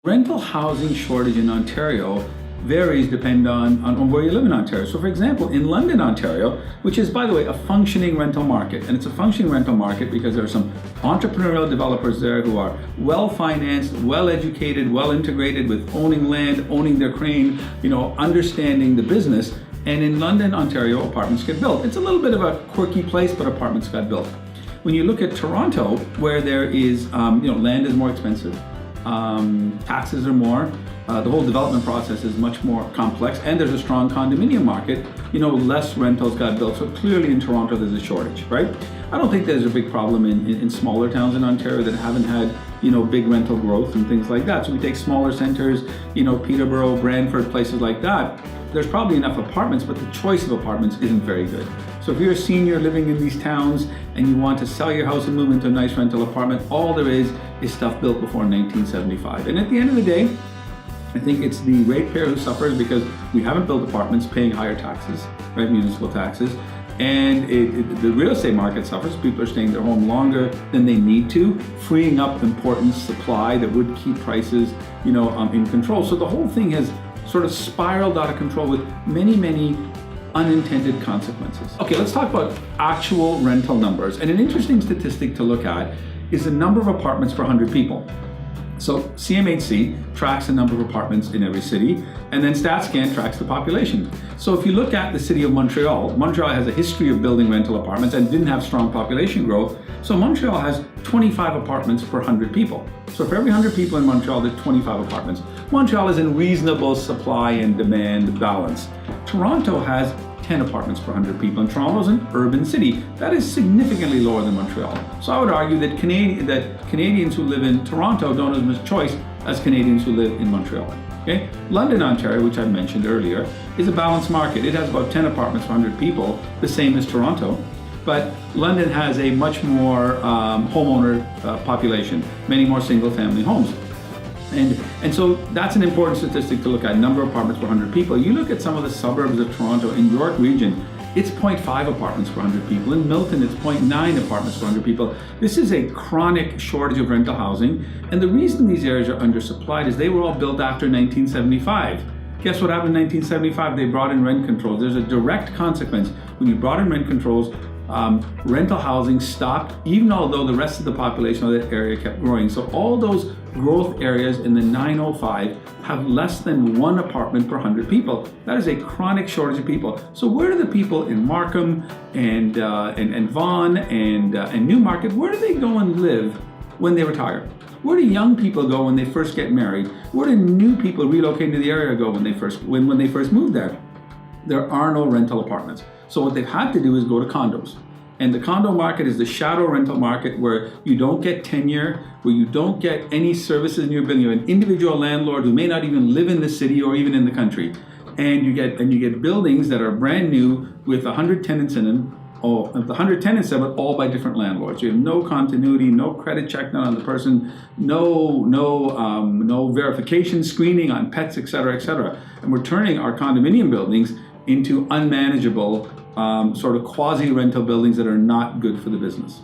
Rental housing shortage in Ontario varies depending on where you live in Ontario. So for example, in London, Ontario, which is, by the way, a functioning rental market, and it's a functioning rental market because there are some entrepreneurial developers there who are well-financed, well-educated, well-integrated with owning land, owning their crane, understanding the business. And in London, Ontario, apartments get built. It's a little bit of a quirky place, but apartments got built. When you look at Toronto, where there is, land is more expensive, taxes are more, the whole development process is much more complex, and there's a strong condominium market, less rentals got built. So clearly in Toronto, there's a shortage, right? I don't think there's a big problem in smaller towns in Ontario that haven't had, big rental growth and things like that. So we take smaller centers, Peterborough, Brantford, places like that. There's probably enough apartments, but the choice of apartments isn't very good. So if you're a senior living in these towns and you want to sell your house and move into a nice rental apartment, all there is stuff built before 1975. And at the end of the day, I think it's the ratepayer who suffers because we haven't built apartments paying higher taxes, right, municipal taxes. And the real estate market suffers. People are staying in their home longer than they need to, freeing up important supply that would keep prices, in control. So the whole thing has sort of spiraled out of control with many, many unintended consequences. Okay, let's talk about actual rental numbers. And an interesting statistic to look at is the number of apartments per 100 people. So CMHC tracks the number of apartments in every city, and then StatScan tracks the population. So if you look at the city of Montreal, Montreal has a history of building rental apartments and didn't have strong population growth. So Montreal has 25 apartments per 100 people. So for every 100 people in Montreal, there's 25 apartments. Montreal is in reasonable supply and demand balance. Toronto has 10 apartments per 100 people, and Toronto is an urban city. That is significantly lower than Montreal. So I would argue that Canadians who live in Toronto don't have as much choice as Canadians who live in Montreal. Okay? London, Ontario, which I mentioned earlier, is a balanced market. It has about 10 apartments per 100 people, the same as Toronto. But London has a much more homeowner population, many more single-family homes. And so that's an important statistic to look at, number of apartments per 100 people. You look at some of the suburbs of Toronto, in York Region, it's 0.5 apartments per 100 people. In Milton, it's 0.9 apartments per 100 people. This is a chronic shortage of rental housing. And the reason these areas are undersupplied is they were all built after 1975. Guess what happened in 1975? They brought in rent controls. There's a direct consequence. When you brought in rent controls, rental housing stopped, even although the rest of the population of that area kept growing. So all those growth areas in the 905 have less than one apartment per 100 people. That is a chronic shortage of people. So where do the people in Markham and Vaughan and Newmarket, where do they go and live when they retire? Where do young people go when they first get married? Where do new people relocating to the area go when they first move there? There are no rental apartments. So what they've had to do is go to condos. And the condo market is the shadow rental market where you don't get tenure, where you don't get any services in your building. You have an individual landlord who may not even live in the city or even in the country. And you get buildings that are brand new with 100 tenants in them, but all by different landlords. You have no continuity, no credit check done on the person, no verification screening on pets, et cetera, et cetera. And we're turning our condominium buildings into unmanageable sort of quasi-rental buildings that are not good for the business.